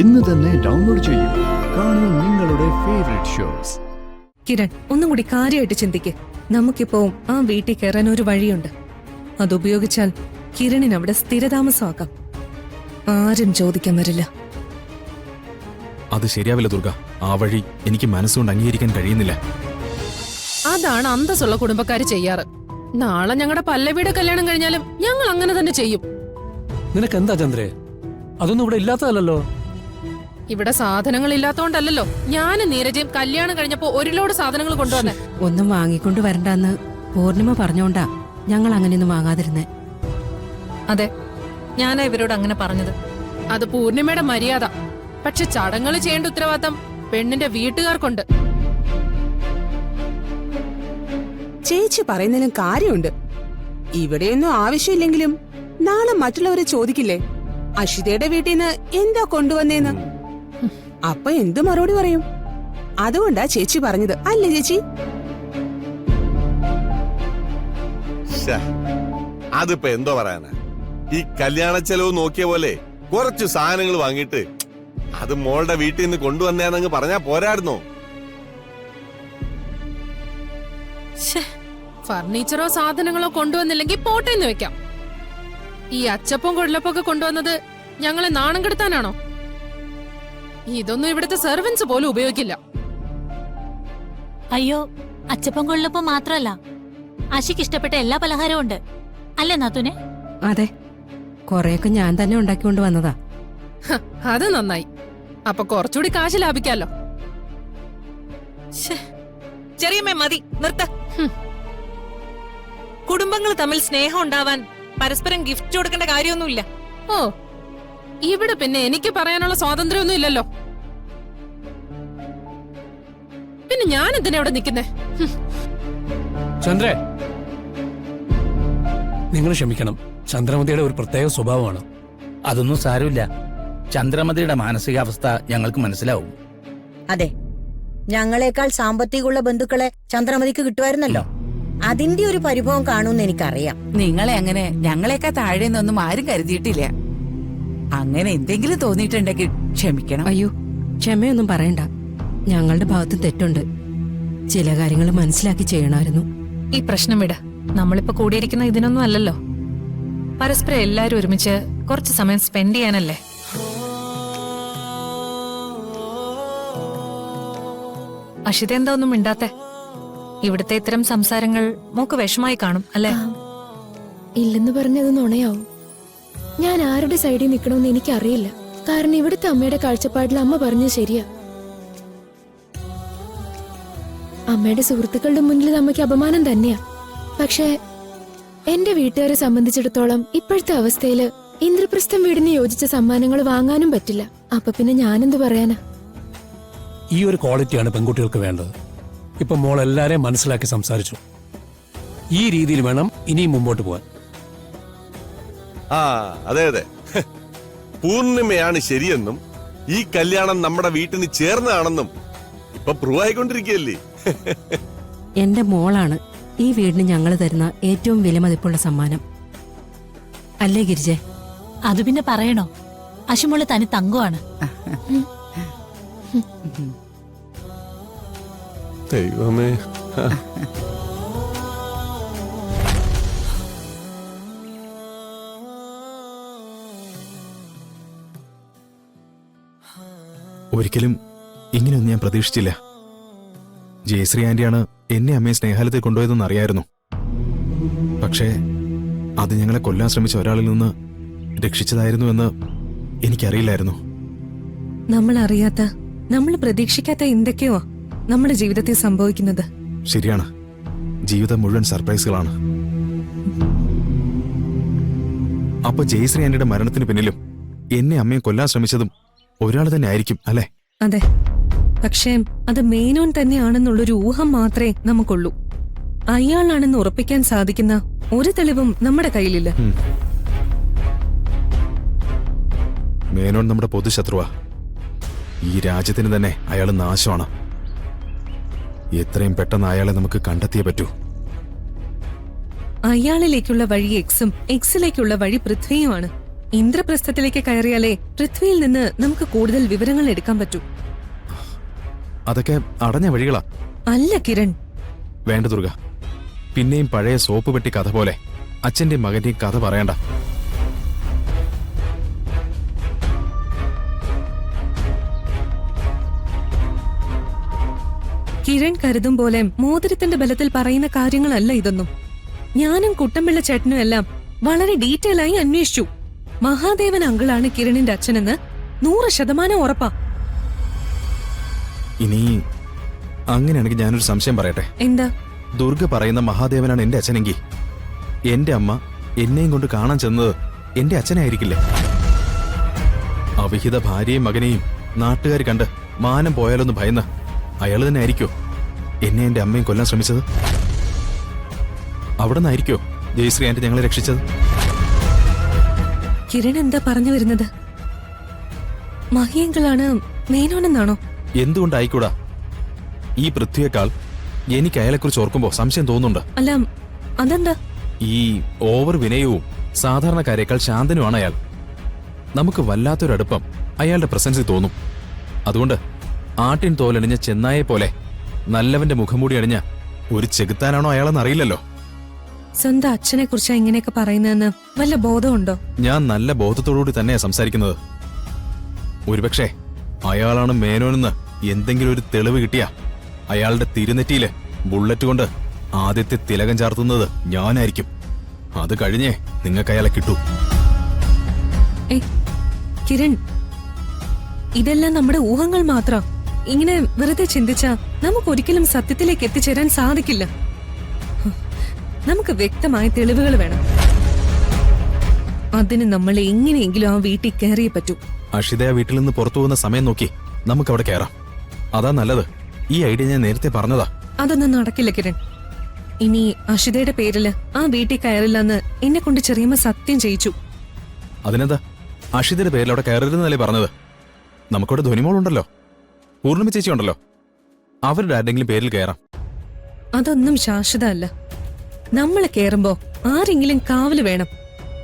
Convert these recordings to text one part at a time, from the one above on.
ഇന്ന് തന്നെ ഡൗൺലോഡ് ചെയ്യൂ. കാണൂ നിങ്ങളുടെ ഫേവറേറ്റ് ഷോസ്. കിരൺ, ഒന്നും കൂടി കാര്യമായിട്ട് ചിന്തിക്ക്. നമുക്കിപ്പോ ആ വീട്ടിൽ കയറാൻ ഒരു വഴിയുണ്ട്. അതുപയോഗിച്ചാൽ കിരണിന് അവിടെ സ്ഥിരതാമസമാക്കാം. ആരും ചോദിക്കാൻ വരില്ല. അത് ശരിയാവില്ല ദുർഗ. ആ വഴി എനിക്ക് മനസ്സുകൊണ്ട് അംഗീകരിക്കാൻ കഴിയുന്നില്ല. അതാണ് അന്തസ്സുള്ള കുടുംബക്കാര് ചെയ്യാറ്. നാളെ ഞങ്ങളുടെ പല്ലവിയുടെ കല്യാണം കഴിഞ്ഞാലും ഞങ്ങൾ അങ്ങനെ തന്നെ ചെയ്യും. നിനക്ക് എന്താ ചന്ദ്രേ? അതൊന്നും ഇവിടെ ഇല്ലാത്തതല്ലോ. ഇവിടെ സാധനങ്ങൾ ഇല്ലാത്തോണ്ടല്ലോ ഞാനും നീരജയും കല്യാണം കഴിഞ്ഞപ്പോ ഒരു ലോഡ് സാധനങ്ങൾ കൊണ്ടുവന്നേ. ഒന്നും വാങ്ങിക്കൊണ്ട് വരണ്ടെന്ന് പൂർണിമ പറഞ്ഞോണ്ടാ ഞങ്ങൾ അങ്ങനെയൊന്നും വാങ്ങാതിരുന്നേ. അതെ, ഞാനാ ഇവരോട് അങ്ങനെ പറഞ്ഞത്. അത് പൂർണിമയുടെ മര്യാദ. പക്ഷെ ചടങ്ങുകൾ ചെയ്യേണ്ട ഉത്തരവാദിത്തം പെണ്ണിന്റെ വീട്ടുകാർക്കുണ്ട്. ചേച്ചി പറയുന്നതിലും കാര്യമുണ്ട്. ഇവിടെയൊന്നും ആവശ്യമില്ലെങ്കിലും നാളെ മറ്റുള്ളവരെ ചോദിക്കില്ലേ അഷിതയുടെ വീട്ടിൽ നിന്ന് എന്താ കൊണ്ടുവന്നേന്ന്? അപ്പൊ എന്ത് മറുപടി പറയും? അതുകൊണ്ടാ ചേച്ചി പറഞ്ഞത്, അല്ലേ ചേച്ചി? അതിപ്പോ എന്തോ പറയാനാ? ഈ കല്യാണ ചെലവ് നോക്കിയ പോലെ കുറച്ചു സാധനങ്ങൾ വാങ്ങിയിട്ട് അത് മോളുടെ വീട്ടിൽ നിന്ന് കൊണ്ടുവന്നേന്നങ്ങ് പറഞ്ഞാ പോരായിരുന്നോ? ഫർണിച്ചറോ സാധനങ്ങളോ കൊണ്ടുവന്നില്ലെങ്കിൽ പോട്ടെന്ന് വെക്കാം. ഈ അച്ചപ്പവും കൊഴലപ്പൊക്കെ കൊണ്ടുവന്നത് ഞങ്ങളെ നാണം കെടുത്താനാണോ? ഇതൊന്നും ഇവിടുത്തെ സെർവൻസ് പോലും ഉപയോഗിക്കില്ല. അയ്യോ, അച്ചപ്പം കൊള്ളപ്പം മാത്രല്ല, അശിക്ക് ഇഷ്ടപ്പെട്ട എല്ലാ പലഹാരവും ഉണ്ട്, അല്ലേ നാത്തൂനെ? അതെ, കൊറേയൊക്കെ ഞാൻ തന്നെ ഉണ്ടാക്കിക്കൊണ്ട് വന്നതാ. അത് നന്നായി. അപ്പൊ കുറച്ചുകൂടി കാശ് ലാഭിക്കാലോ. ചെറിയമ്മേ, മതി, നിർത്ത. കുടുംബങ്ങൾ തമ്മിൽ സ്നേഹം ഉണ്ടാവാൻ പരസ്പരം ഗിഫ്റ്റ് കൊടുക്കേണ്ട കാര്യമൊന്നുമില്ല. ഓ, ഇവിടെ പിന്നെ എനിക്ക് പറയാനുള്ള സ്വാതന്ത്ര്യമൊന്നും ഇല്ലല്ലോ. പിന്നെ ഞാൻ എന്തിനാ ഇവിടെ നിൽക്കുന്നേ? ചന്ദ്രേ, നിങ്ങൾ ക്ഷമിക്കണം. ചന്ദ്രമതിയുടെ ഒരു പ്രത്യേക സ്വഭാവമാണ്. അതൊന്നും സാരമില്ല. ചന്ദ്രമതിയുടെ മാനസികാവസ്ഥ ഞങ്ങൾക്ക് മനസ്സിലാവും. അതെ, ഞങ്ങളെക്കാൾ സാമ്പത്തികമുള്ള ബന്ധുക്കളെ ചന്ദ്രമതിക്ക് കിട്ടുമായിരുന്നല്ലോ. അതിന്റെ ഒരു പരിഭവം കാണുമെന്ന് എനിക്കറിയാം. നിങ്ങളെ അങ്ങനെ ഞങ്ങളെക്കാൾ താഴെന്നൊന്നും ആരും കരുതിയിട്ടില്ല. അങ്ങനെ എന്തെങ്കിലും തോന്നിയിട്ടുണ്ടെങ്കിൽ ക്ഷമിക്കണം. അയ്യോ, ക്ഷമയൊന്നും പറയണ്ട. ഞങ്ങളുടെ ഭാഗത്ത് തെറ്റുണ്ട്. ചില കാര്യങ്ങൾ മനസ്സിലാക്കി ചെയ്യണമായിരുന്നു. ഈ പ്രശ്നം വിട. നമ്മളിപ്പോ കൂടിയിരിക്കുന്ന ഇതിനൊന്നും അല്ലല്ലോ. പരസ്പരം എല്ലാരും ഒരുമിച്ച് കുറച്ച് സമയം സ്പെൻഡ് ചെയ്യാനല്ലേ. അഷിത എന്താ ഒന്നും മിണ്ടാത്തെ? ഇവിടുത്തെ ഇത്തരം സംസാരങ്ങൾ മോക്ക് വിഷമായി കാണും അല്ലേ? ഇല്ലെന്ന് പറഞ്ഞത് നുണയാവും. ഞാൻ ആരുടെ സൈഡിൽ നിൽക്കണമെന്ന് എനിക്കറിയില്ല. കാരണം ഇവിടുത്തെ അമ്മയുടെ കാഴ്ചപ്പാടിൽ അമ്മ പറഞ്ഞത് ശരിയാ. അമ്മയുടെ സുഹൃത്തുക്കളുടെ മുന്നിൽ അമ്മയ്ക്ക് അപമാനം തന്നെയാ. പക്ഷേ എന്റെ വീട്ടുകാരെ സംബന്ധിച്ചിടത്തോളം ഇപ്പോഴത്തെ അവസ്ഥയില് ഇന്ദ്രപ്രസ്ഥം വീടിന് യോജിച്ച സമ്മാനങ്ങൾ വാങ്ങാനും പറ്റില്ല. അപ്പൊ പിന്നെ ഞാനെന്ത് പറയാനാ? ഈ ഒരു ക്വാളിറ്റിയാണ് പെൺകുട്ടികൾക്ക് വേണ്ടത്. ഇപ്പൊ മോൾ എല്ലാരെയും മനസ്സിലാക്കി സംസാരിച്ചു. ഈ രീതിയിൽ വേണം ഇനിയും മുമ്പോട്ട് പോവാൻ. ആ, അതെ അതെ, പൂർണിമയാണ് ശരിയെന്നും ഈ കല്യാണം നമ്മുടെ വീട്ടിന് ചേർന്നതാണെന്നും ഇപ്പൊ പ്രൂവ് ആയിക്കൊണ്ടിരിക്കുകയല്ലേ. എന്റെ മോളാണ് ഈ വീടിന് ഞങ്ങൾ തരുന്ന ഏറ്റവും വിലമതിപ്പുള്ള സമ്മാനം, അല്ലേ ഗിരിജെ? അത് പിന്നെ പറയണോ? അശുമോള് തനി തങ്കമാണ്. ദൈവമേ. ഒരിക്കലും ഇങ്ങനെയൊന്നും ഞാൻ പ്രതീക്ഷിച്ചില്ല. ജയശ്രീ ആന്റിയാണ് എന്നെ അമ്മയെ സ്നേഹാലയത്തിൽ കൊണ്ടുപോയതെന്ന് അറിയായിരുന്നു. പക്ഷേ അത് ഞങ്ങളെ കൊല്ലാൻ ശ്രമിച്ച ഒരാളിൽ നിന്ന് രക്ഷിച്ചതായിരുന്നുവെന്ന് എനിക്കറിയില്ലായിരുന്നു. നമ്മൾ അറിയാത്ത, നമ്മൾ പ്രതീക്ഷിക്കാത്ത എന്തൊക്കെയോ നമ്മുടെ ജീവിതത്തിൽ സംഭവിക്കുന്നത്. ശരിയാണ്, ജീവിതം മുഴുവൻ സർപ്രൈസുകളാണ്. അപ്പൊ ജയശ്രീ ആന്റിയുടെ മരണത്തിന് പിന്നിലും എന്നെ അമ്മയെ കൊല്ലാൻ ശ്രമിച്ചതും ഒരാൾ തന്നെ ആയിരിക്കും അല്ലേ? അതെ, പക്ഷേ അത് മേനോൻ തന്നെയാണെന്നുള്ളൊരു ഊഹം മാത്രമേ നമുക്കുള്ളൂ. അയാളാണെന്ന് ഉറപ്പിക്കാൻ സാധിക്കുന്ന ഒരു തെളിവും നമ്മുടെ കയ്യിലില്ല. മേനോൻ നമ്മുടെ പൊതുശത്രുവാ. ഈ രാജ്യത്തിന് തന്നെ അയാൾ നാശമാണ്. എത്രയും പെട്ടെന്ന് അയാളെ നമുക്ക് കണ്ടെത്തിയേ പറ്റൂ. അയാളിലേക്കുള്ള വഴി എക്സും എക്സിലേക്കുള്ള വഴി പൃഥ്വിയുമാണ്. ഇന്ദ്രപ്രസ്ഥത്തിലേക്ക് കയറിയാലേ പൃഥ്വിയിൽ നിന്ന് നമുക്ക് കൂടുതൽ വിവരങ്ങൾ എടുക്കാൻ പറ്റൂ. അതൊക്കെ അടഞ്ഞ വഴികളാ. അല്ല കിരൺ, വേണ്ട ദുർഗ, പിന്നെയും പഴയ സോപ്പ് പെട്ടി കഥ പോലെ അച്ഛന്റെയും മകന്റെയും കഥ പറയണ്ട. കിരൺ കരുതും പോലെ മോതിരത്തിന്റെ ബലത്തിൽ പറയുന്ന കാര്യങ്ങളല്ല ഇതൊന്നും. ഞാനും കുട്ടമ്പിള്ള ചേട്ടനും എല്ലാം വളരെ ഡീറ്റെയിൽ ആയി അന്വേഷിച്ചു. മഹാദേവൻ അങ്കിളാണ് കിരണിന്റെ അച്ഛനെന്ന് 100% ഉറപ്പാ. ഇനി അങ്ങനെയാണെങ്കിൽ ഞാനൊരു സംശയം പറയട്ടെ. എന്താ? ദുർഗ പറയുന്ന മഹാദേവനാണ് എന്റെ അച്ഛനെങ്കിൽ എന്റെ അമ്മ എന്നെയും കൊണ്ട് കാണാൻ ചെന്നത് എന്റെ അച്ഛനായിരിക്കില്ലേ? അവിഹിത ഭാര്യയും മകനെയും നാട്ടുകാർ കണ്ട് മാനം പോയാലൊന്ന് ഭയന്ന് അയാൾ തന്നെ ആയിരിക്കോ എന്നെ എന്റെ അമ്മയും കൊല്ലാൻ ശ്രമിച്ചത്? അവിടെ നിന്നായിരിക്കോ ജയശ്രീ ആന്റി ഞങ്ങളെ രക്ഷിച്ചത്? കിരൺ എന്താ പറഞ്ഞു വരുന്നത്? മഹിയങ്കളാണ് മേനോനെന്നാണോ? എന്തുകൊണ്ടായിക്കൂടാ? ഈ പൃഥ്വിയേക്കാൾ എനിക്ക് അയാളെക്കുറിച്ച് ഓർക്കുമ്പോ സംശയം തോന്നുന്നുണ്ട്. അല്ല, അതെന്താ? ഈ ഓവർ വിനയവും സാധാരണക്കാരേക്കാൾ ശാന്തനുമാണ് അയാൾ. നമുക്ക് വല്ലാത്തൊരടുപ്പം അയാളുടെ പ്രസൻസിൽ തോന്നും. അതുകൊണ്ട് ആട്ടിൻ തോലണിഞ്ഞ ചെന്നായെ പോലെ നല്ലവന്റെ മുഖംമൂടി അണിഞ്ഞ ഒരു ചെകുത്താനാണോ അയാളെന്ന് അറിയില്ലല്ലോ. സ്വന്തം അച്ഛനെ കുറിച്ചാ ഇങ്ങനെയൊക്കെ പറയുന്നതെന്ന് വല്ല ബോധമുണ്ടോ? ഞാൻ നല്ല ബോധത്തോടുകൂടി തന്നെയാ സംസാരിക്കുന്നത്. ഒരുപക്ഷെ അയാളാണ് മേനോനെന്ന് എന്തെങ്കിലും ഒരു തെളിവ് കിട്ടിയാ അയാളുടെ തിരുനെറ്റിയില് ബുള്ളറ്റ് കൊണ്ട് ആദ്യത്തെ തിലകം ചാർത്തുന്നത് ഞാനായിരിക്കും. അത് കഴിഞ്ഞേ നിങ്ങൾക്ക് അയാളെ കിട്ടൂ. കിരൺ, ഇതെല്ലാം നമ്മുടെ ഊഹങ്ങൾ മാത്രം. ഇങ്ങനെ വെറുതെ ചിന്തിച്ചാ നമുക്കൊരിക്കലും സത്യത്തിലേക്ക് എത്തിച്ചേരാൻ സാധിക്കില്ല. നമുക്ക് വ്യക്തമായ തെളിവുകൾ വേണം. അതിന് നമ്മൾ എങ്ങനെയെങ്കിലും ആ വീട്ടിൽ കയറിയേ പറ്റൂ. അഷിത വീട്ടിൽ നിന്ന് പുറത്തു പോകുന്ന സമയം നോക്കി നമുക്ക് അവിടെ കയറാം. അതാ നല്ലത്. ഈ ഐഡിയ ഞാൻ നേരത്തെ പറഞ്ഞതാ. അതൊന്നും നടക്കില്ല കിരൺ. ഇനി അഷിതയുടെ പേരില് ആ വീട്ടിൽ കയറില്ലെന്ന് എന്നെ കൊണ്ട് ചെറിയമ്മ സത്യം ചെയ്യിച്ചു. അതിനെന്താ? അഷിതയുടെ പേരിൽ അവിടെ കയറരുതെന്നല്ലേ പറഞ്ഞത്? നമുക്കവിടെ ധ്വനിമോളുണ്ടല്ലോ, പൂർണ്ണിമ ചേച്ചി ഉണ്ടല്ലോ, അവരുടെ ആരുടെങ്കിലും പേരിൽ കയറാം. അതൊന്നും ശാശ്വതമല്ല. നമ്മള് കേറുമ്പോ ആരെങ്കിലും കാവല് വേണം.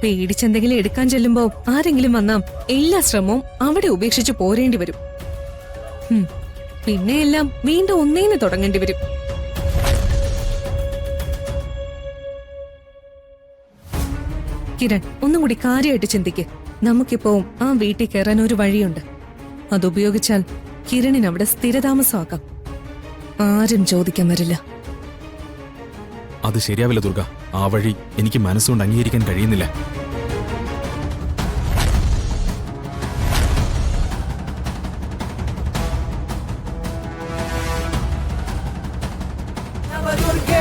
പേടിച്ചെന്തെങ്കിലും എടുക്കാൻ ചെല്ലുമ്പോ ആരെങ്കിലും വന്നാ എല്ലാ ശ്രമവും അവിടെ ഉപേക്ഷിച്ച് പോരേണ്ടി വരും. പിന്നെയെല്ലാം വീണ്ടും ഒന്നേന്ന് തുടങ്ങേണ്ടി വരും. കിരൺ, ഒന്നും കൂടി കാര്യമായിട്ട് ചിന്തിക്ക്. നമുക്കിപ്പോ ആ വീട്ടിൽ കയറാൻ ഒരു വഴിയുണ്ട്. അതുപയോഗിച്ചാൽ കിരണിന് അവിടെ സ്ഥിരതാമസമാക്കാം. ആരും ചോദിക്കാൻ വരില്ല. അത് ശരിയാവില്ല ദുർഗ. ആ വഴി എനിക്ക് മനസ്സുകൊണ്ട് അംഗീകരിക്കാൻ കഴിയുന്നില്ല. Porque